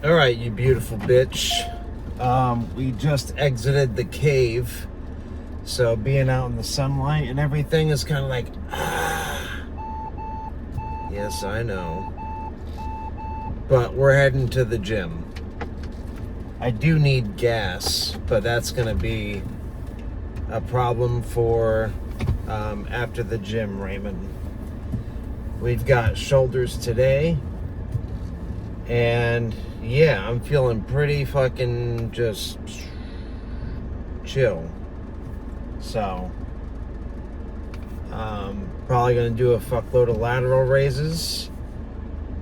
All right, you beautiful bitch. We just exited the cave, so being out in the sunlight and everything is kind of like, yes, I know. But we're heading to the gym. I do need gas, but that's going to be a problem for after the gym, Raymond. We've got shoulders today, and yeah, I'm feeling pretty fucking just chill. So, probably gonna do a fuckload of lateral raises,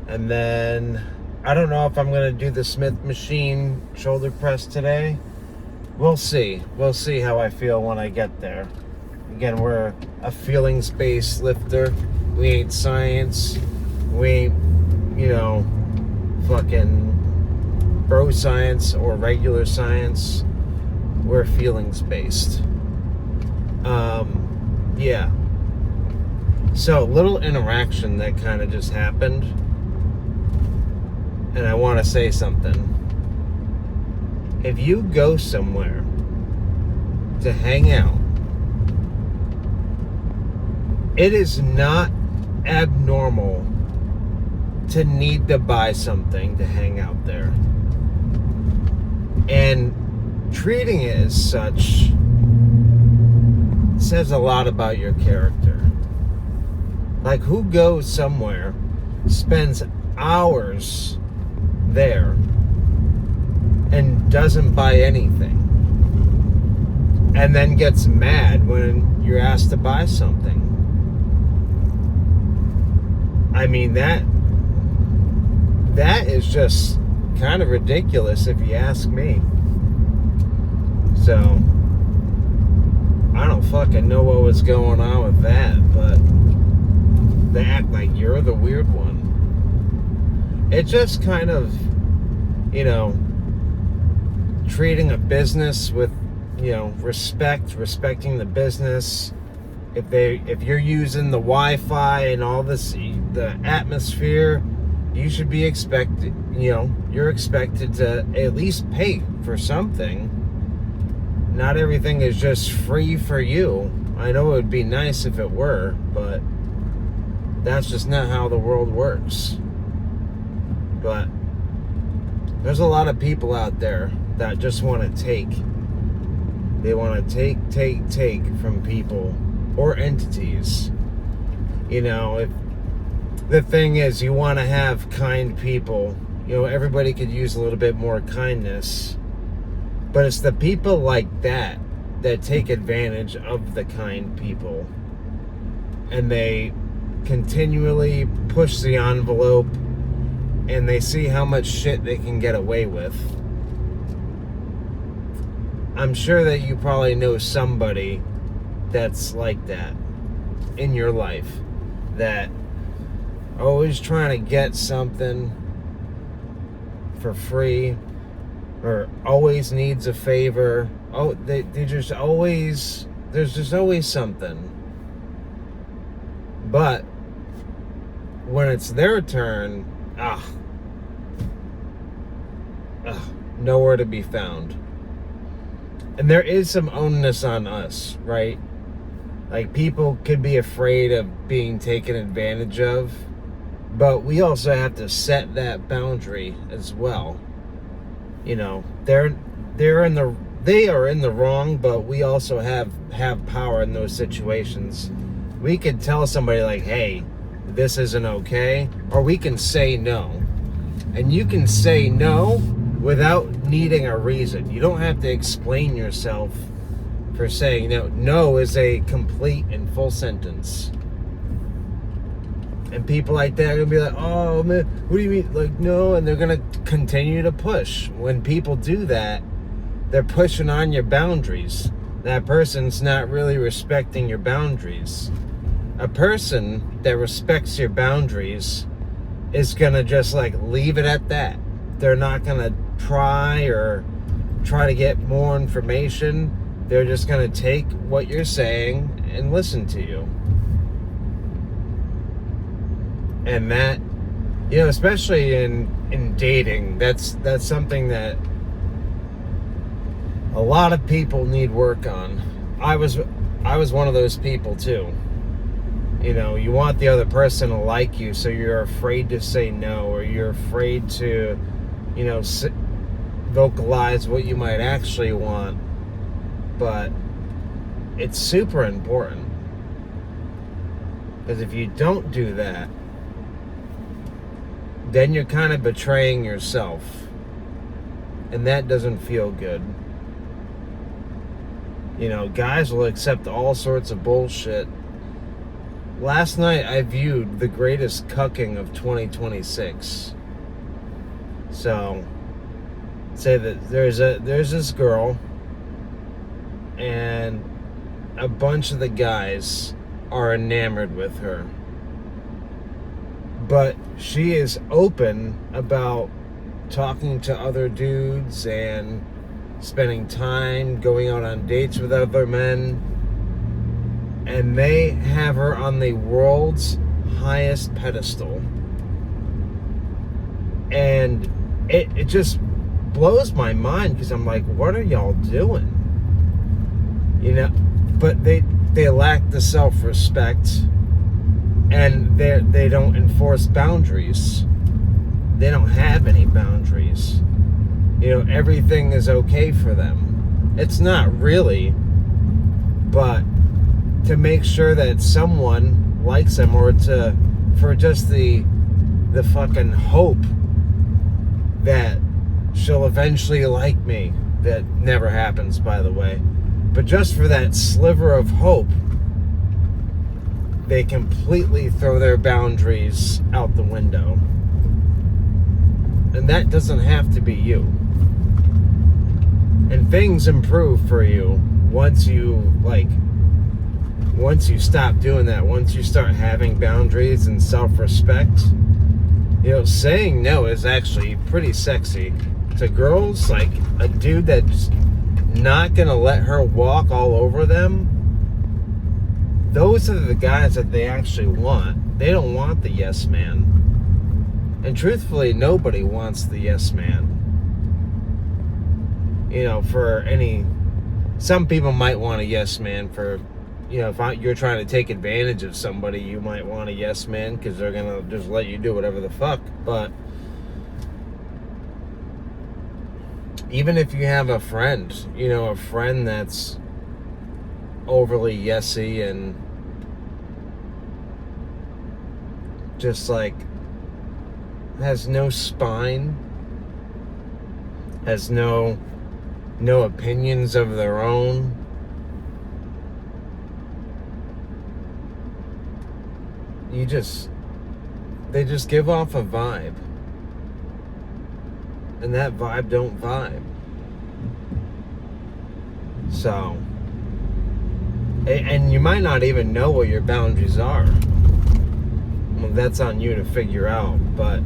and then I don't know if I'm gonna do the Smith machine shoulder press today. We'll see. We'll see how I feel when I get there. Again, we're a feelings-based lifter. We ain't science. We ain't, fucking bro science or regular science. We're feelings-based. Yeah. So, little interaction that kind of just happened. And I want to say something. If you go somewhere to hang out, it is not abnormal to need to buy something to hang out there. And treating it as such says a lot about your character. Like, who goes somewhere, spends hours there, and doesn't buy anything, and then gets mad when you're asked to buy something? I mean, that is just kind of ridiculous if you ask me. So, I don't fucking know what was going on with that, but they act like you're the weird one. It just kind of, treating a business with, respecting the business. If you're using the Wi-Fi and all this, the atmosphere, you should be expected, you're expected to at least pay for something. Not everything is just free for you. I know it would be nice if it were, but that's just not how the world works. But there's a lot of people out there that just want to take. They want to take from people or entities. If the thing is, you want to have kind people. Everybody could use a little bit more kindness. But it's the people like that take advantage of the kind people. And they continually push the envelope, and they see how much shit they can get away with. I'm sure that you probably know somebody that's like that in your life, that always trying to get something for free, or always needs a favor. Oh, they just always, there's just always something. But when it's their turn, nowhere to be found. And there is some onus on us, right? Like, people could be afraid of being taken advantage of, but we also have to set that boundary as well. They are in the wrong, but we also have power in those situations. We could tell somebody, like, hey, this isn't okay, or we can say no. And you can say no without needing a reason. You don't have to explain yourself for saying no. No is a complete and full sentence. And people like that are going to be like, oh, man, what do you mean? Like, no, and they're going to continue to push. When people do that, they're pushing on your boundaries. That person's not really respecting your boundaries. A person that respects your boundaries is going to just, leave it at that. They're not going to try to get more information. They're just going to take what you're saying and listen to you. And that, especially in in dating. That's something that a lot of people need work on. I was one of those people too. You know, you want the other person to like you, so you're afraid to say no, or you're afraid to, you know, vocalize what you might actually want. But it's super important, because if you don't do that, then you're kind of betraying yourself, and that doesn't feel good. You know, guys will accept all sorts of bullshit. Last night I viewed the greatest cucking of 2026. So, say that there's this girl, and a bunch of the guys are enamored with her. But she is open about talking to other dudes and spending time, going out on dates with other men. And they have her on the world's highest pedestal. And it just blows my mind, because I'm like, what are y'all doing? You know, but they lack the self-respect, and they don't enforce boundaries. They don't have any boundaries. You know, everything is okay for them. It's not really, but to make sure that someone likes them, or for just the fucking hope that she'll eventually like me. That never happens, by the way. But just for that sliver of hope, they completely throw their boundaries out the window. And that doesn't have to be you. And things improve for you once you stop doing that. Once you start having boundaries and self-respect, you know, saying no is actually pretty sexy to girls. Like a dude that's not gonna let her walk all over them, those are the guys that they actually want. They don't want the yes man. And truthfully, nobody wants the yes man. You know, some people might want a yes man for, you know, if you're trying to take advantage of somebody, you might want a yes man, because they're gonna just let you do whatever the fuck. But even if you have a friend, you know, a friend that's overly yesy and just like has no spine, has no opinions of their own, they just give off a vibe, and that vibe don't vibe. So, and you might not even know what your boundaries are. Well, that's on you to figure out, but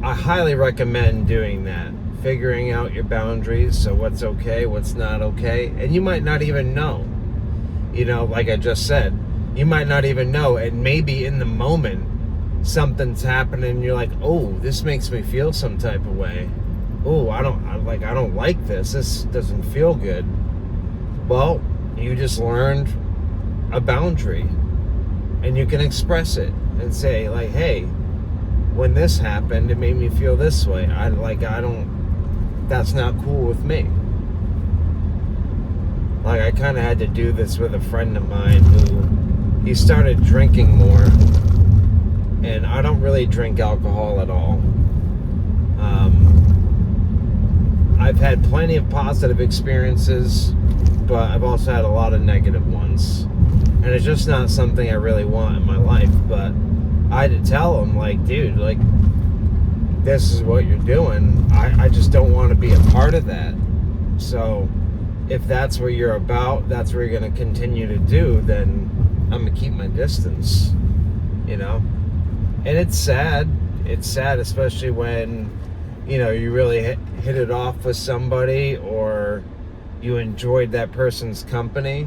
I highly recommend doing that. Figuring out your boundaries, so what's okay, what's not okay. And you might not even know. You know, like I just said, you might not even know, and maybe in the moment something's happening and you're like, oh, this makes me feel some type of way. Oh, I don't like this. This doesn't feel good. Well, you just learned a boundary, and you can express it and say, like, hey, when this happened, it made me feel this way. That's not cool with me. Like, I kind of had to do this with a friend of mine who, he started drinking more, and I don't really drink alcohol at all. I've had plenty of positive experiences, but I've also had a lot of negative ones, and it's just not something I really want in my life. But I had to tell him, like, dude, like, this is what you're doing. I just don't want to be a part of that. So if that's what you're about, that's what you're going to continue to do, then I'm going to keep my distance, you know? And it's sad. It's sad, especially when, you know, you really hit it off with somebody, or you enjoyed that person's company,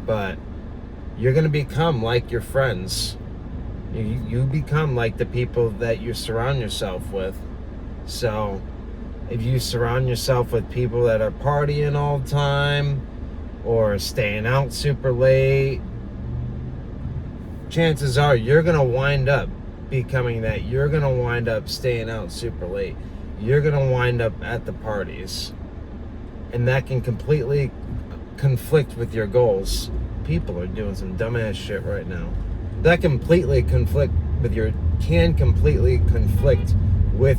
but you're going to become like your friends. You become like the people that you surround yourself with. So if you surround yourself with people that are partying all the time or staying out super late, chances are you're going to wind up becoming that. You're going to wind up staying out super late. You're going to wind up at the parties. And that can completely conflict with your goals. People are doing some dumbass shit right now. That completely conflict with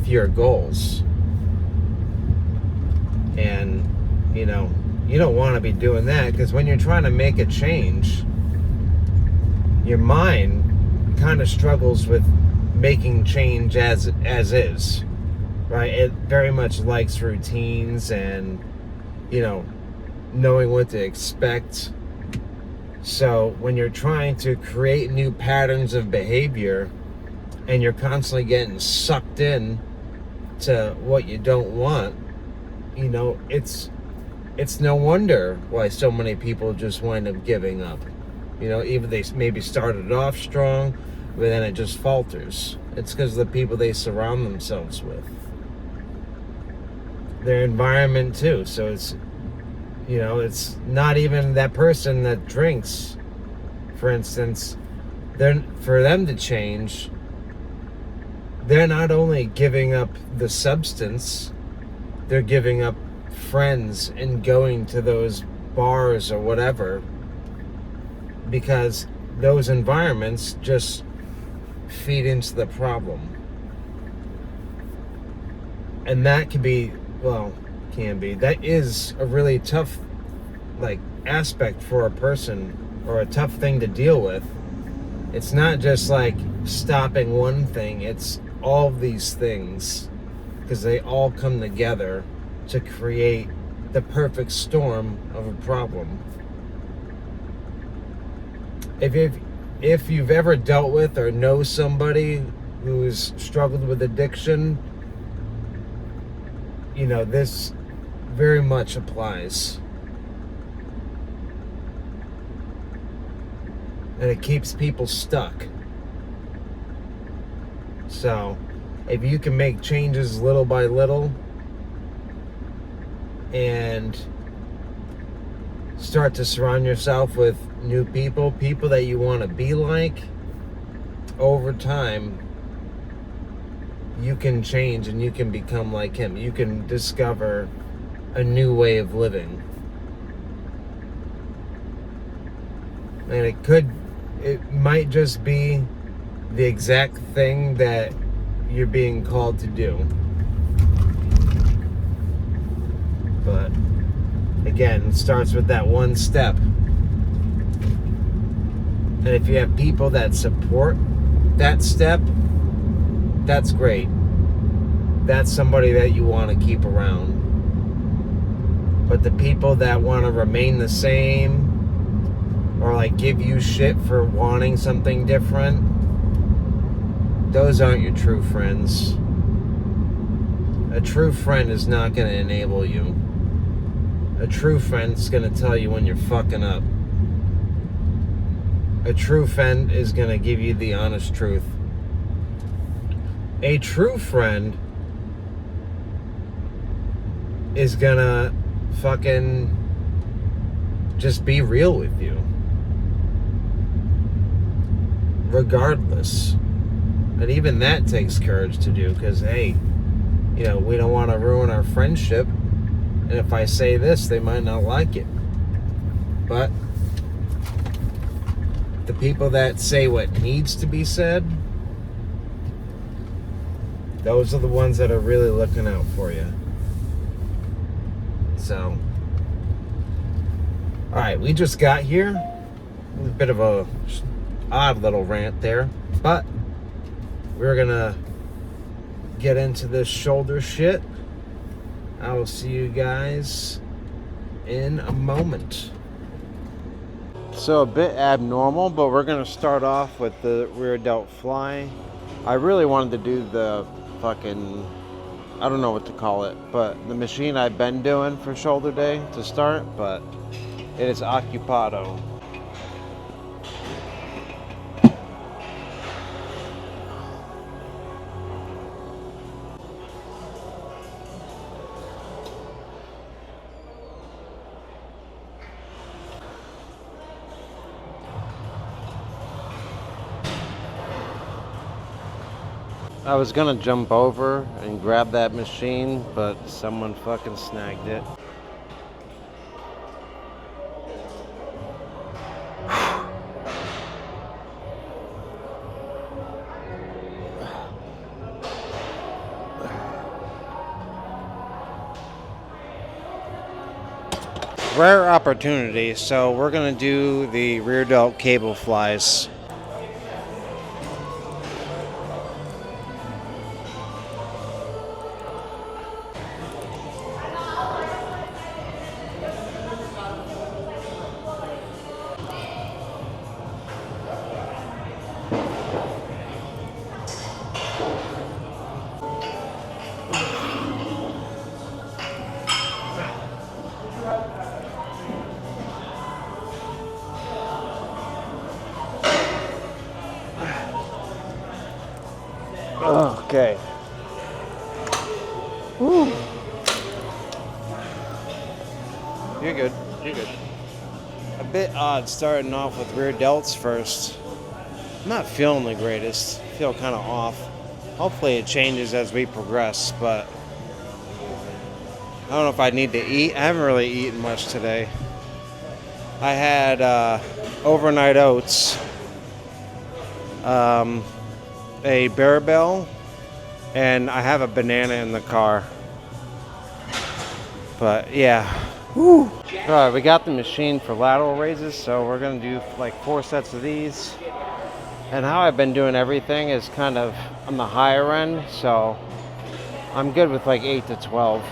your goals. And, you don't want to be doing that, because when you're trying to make a change, your mind kind of struggles with making change as is, right? It very much likes routines and, knowing what to expect. So when you're trying to create new patterns of behavior and you're constantly getting sucked in to what you don't want, it's no wonder why so many people just wind up giving up. Even they maybe started off strong, but then it just falters. It's because of the people they surround themselves with. Their environment too. So it's not even that person that drinks, for instance. For them to change, they're not only giving up the substance, they're giving up friends and going to those bars or whatever, because those environments just feed into the problem. And that can be that is a really tough aspect for a person, or a tough thing to deal with. It's not just like stopping one thing, it's all of these things, because they all come together to create the perfect storm of a problem. If you've ever dealt with or know somebody who's struggled with addiction, this very much applies. And it keeps people stuck. So, if you can make changes little by little and start to surround yourself with new people that you want to be like, over time, you can change and you can become like him. You can discover a new way of living. And it might just be the exact thing that you're being called to do. But again, it starts with that one step. And if you have people that support that step, that's great. That's somebody that you want to keep around. But the people that want to remain the same, or give you shit for wanting something different, those aren't your true friends. A true friend is not going to enable you. A true friend is going to tell you when you're fucking up. A true friend is going to give you the honest truth. A true friend is going to fucking just be real with you. Regardless. And even that takes courage to do, because, hey, we don't want to ruin our friendship. And if I say this, they might not like it. But the people that say what needs to be said, those are the ones that are really looking out for you. So, alright, we just got here. A bit of a odd little rant there, but we're gonna get into this shoulder shit. I will see you guys in a moment. So a bit abnormal, but we're gonna start off with the rear delt fly. I really wanted to do the fucking, I don't know what to call it, but the machine I've been doing for shoulder day to start, but it is occupado. I was gonna jump over and grab that machine, but someone fucking snagged it. Rare opportunity, so we're gonna do the rear delt cable flies. Okay. Woo. You're good. You're good. A bit odd starting off with rear delts first. I'm not feeling the greatest. I feel kind of off. Hopefully it changes as we progress, but I don't know if I need to eat. I haven't really eaten much today. I had overnight oats, a Bell, and I have a banana in the car. But yeah. Woo. Alright, we got the machine for lateral raises, so we're going to do like 4 sets of these. And how I've been doing everything is kind of on the higher end, so I'm good with like 8 to 12.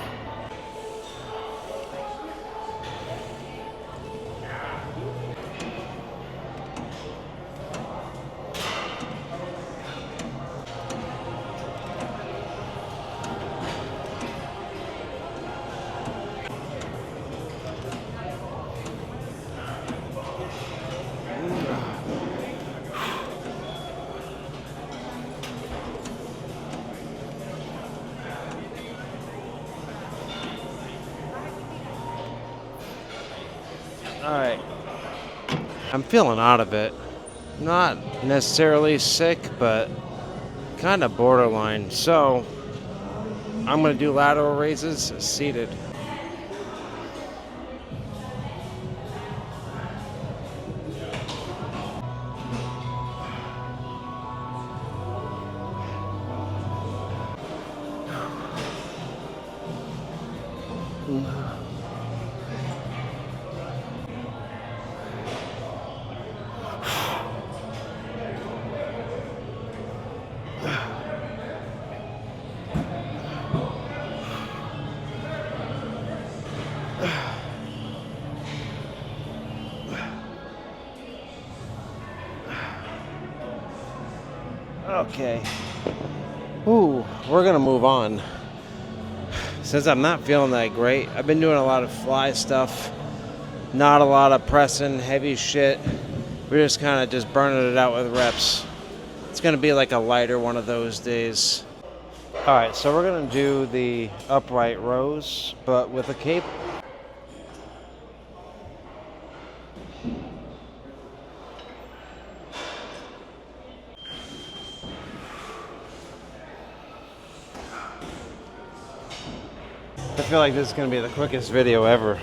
Alright, I'm feeling out of it. Not necessarily sick, but kind of borderline. So, I'm going to do lateral raises seated. Okay. Ooh, we're gonna move on. Since I'm not feeling that great, I've been doing a lot of fly stuff, not a lot of pressing, heavy shit. We're just kind of just burning it out with reps. It's gonna be like a lighter one of those days. All right, so we're gonna do the upright rows, but with a cable. I feel like this is going to be the quickest video ever.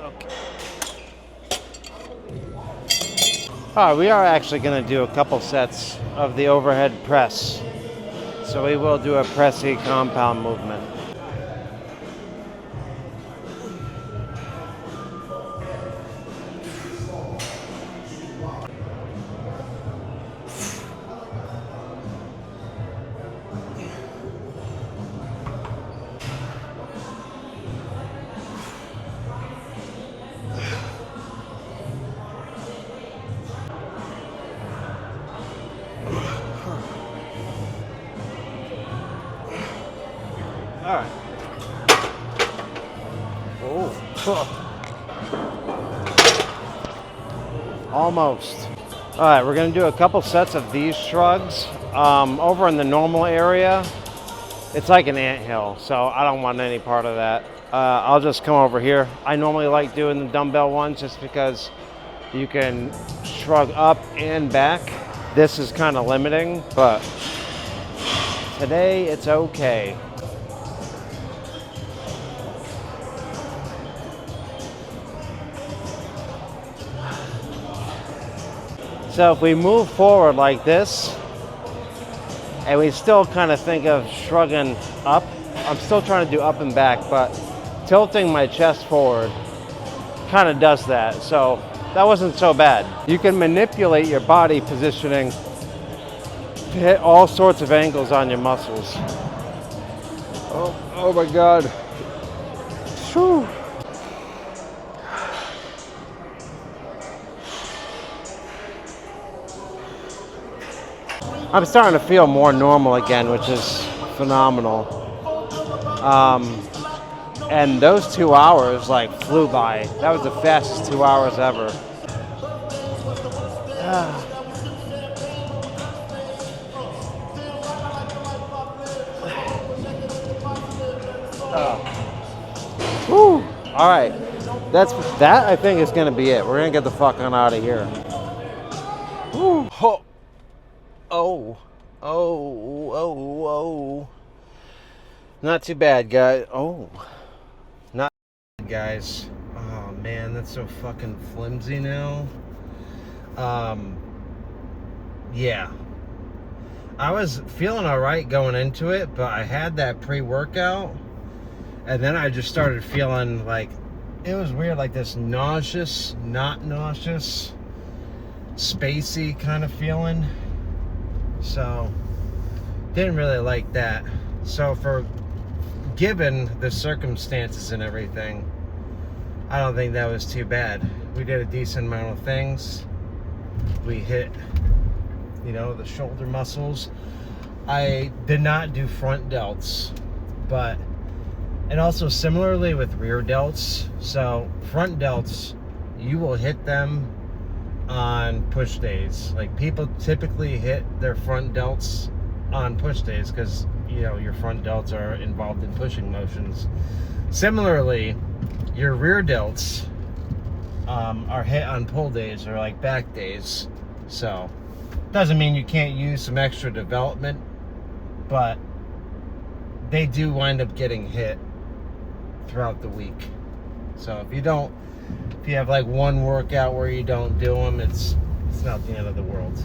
Okay. All right, we are actually going to do a couple sets of the overhead press. So we will do a pressy compound movement. All right. Oh. Almost. All right, we're gonna do a couple sets of these shrugs. Over in the normal area, it's like an anthill, so I don't want any part of that. I'll just come over here. I normally like doing the dumbbell ones just because you can shrug up and back. This is kind of limiting, but today it's okay. So if we move forward like this, and we still kind of think of shrugging up, I'm still trying to do up and back, but tilting my chest forward kind of does that. So that wasn't so bad. You can manipulate your body positioning to hit all sorts of angles on your muscles. Oh my God. Whew. I'm starting to feel more normal again, which is phenomenal. And those 2 hours like flew by. That was the fastest 2 hours ever. Woo. All right, that. I think is gonna be it. We're gonna get the fuck on out of here. Woo. Oh, oh, oh, oh, oh. Not too bad, guys. Oh, not bad, guys. Oh man, that's so fucking flimsy now. Yeah. I was feeling all right going into it, but I had that pre-workout, and then I just started feeling like it was weird, like this nauseous, not nauseous, spacey kind of feeling. So didn't really like that. So given the circumstances and everything, I don't think that was too bad. We did a decent amount of things. We hit, the shoulder muscles. I did not do front delts, and also similarly with rear delts. So front delts, you will hit them on push days. Like, people typically hit their front delts on push days because, your front delts are involved in pushing motions. Similarly, your rear delts are hit on pull days or like back days. So doesn't mean you can't use some extra development, but they do wind up getting hit throughout the week. So if you have like one workout where you don't do them, it's not the end of the world.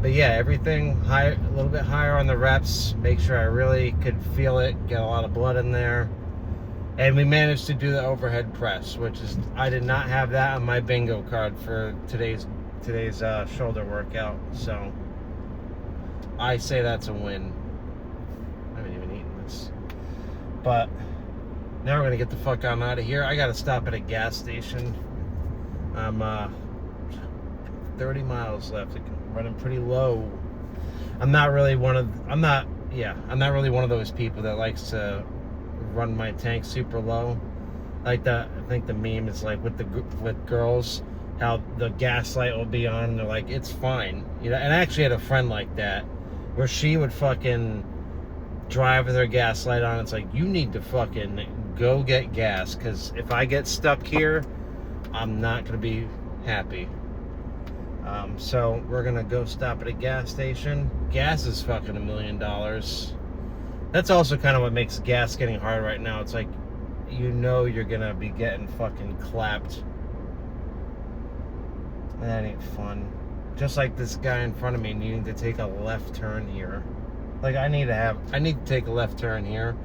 But yeah, everything high, a little bit higher on the reps. Make sure I really could feel it, get a lot of blood in there. And we managed to do the overhead press, which is, I did not have that on my bingo card for today's shoulder workout. So I say that's a win. I haven't even eaten this. But now we're gonna get the fuck on out of here. I gotta stop at a gas station. I'm 30 miles left. I'm running pretty low. I'm not really one of those people that likes to run my tank super low. Like that, I think the meme is like with girls, how the gas light will be on and they're like, it's fine. And I actually had a friend like that, where she would fucking drive with her gas light on. It's like, you need to fucking go get gas, because if I get stuck here, I'm not gonna be happy. So we're gonna go stop at a gas station. Gas is fucking $1 million. That's also kind of what makes gas getting hard right now. It's like, you're gonna be getting fucking clapped. That ain't fun. Just like this guy in front of me needing to take a left turn here. Like, I need to take a left turn here,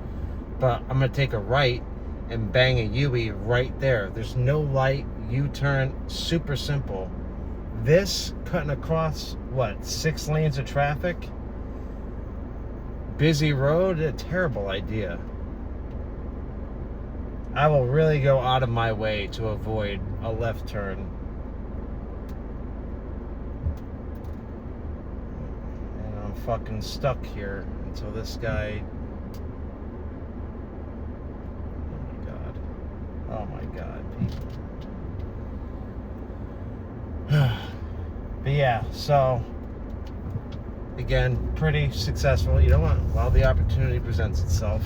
but I'm gonna take a right and bang a U-E right there. There's no light, U-turn, super simple. This, cutting across, 6 lanes of traffic? Busy road? A terrible idea. I will really go out of my way to avoid a left turn. And I'm fucking stuck here until this guy... Oh my god, people. But yeah, so again, pretty successful. You know what? While the opportunity presents itself.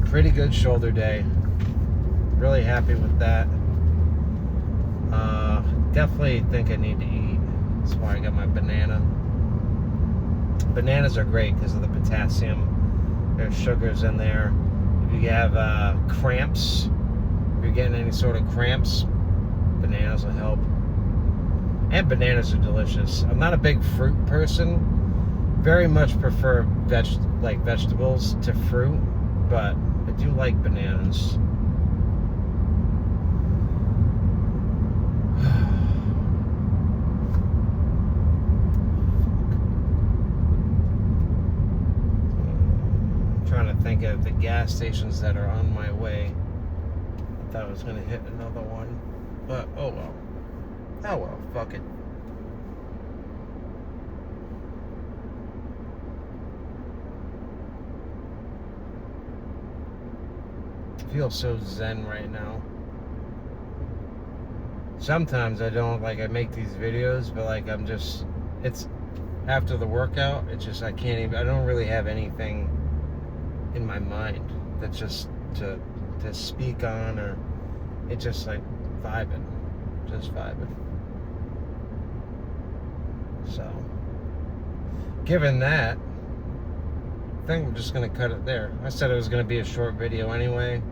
Pretty good shoulder day. Really happy with that. Definitely think I need to eat. That's why I got my banana. Bananas are great because of the potassium. There's sugars in there. If you have cramps, if you're getting any sort of cramps, bananas will help. And bananas are delicious. I'm not a big fruit person. Very much prefer vegetables to fruit, but I do like bananas. I'm trying to think of the gas stations that are on my way. I thought I was going to hit another one, but oh well. Oh well, fuck it. I feel so zen right now. Sometimes I don't, like, I make these videos, but like I'm just, it's after the workout, it's just I can't even, I don't really have anything in my mind that's just to speak on, or it's just like vibing. So, given that, I think I'm just gonna cut it there. I said it was gonna be a short video anyway.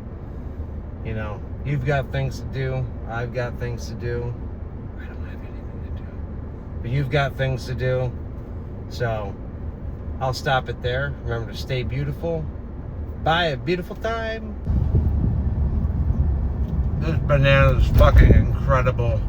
You know, you've got things to do. I've got things to do. I don't have anything to do, but you've got things to do. So, I'll stop it there. Remember to stay beautiful. Bye, a beautiful time. This banana is fucking incredible.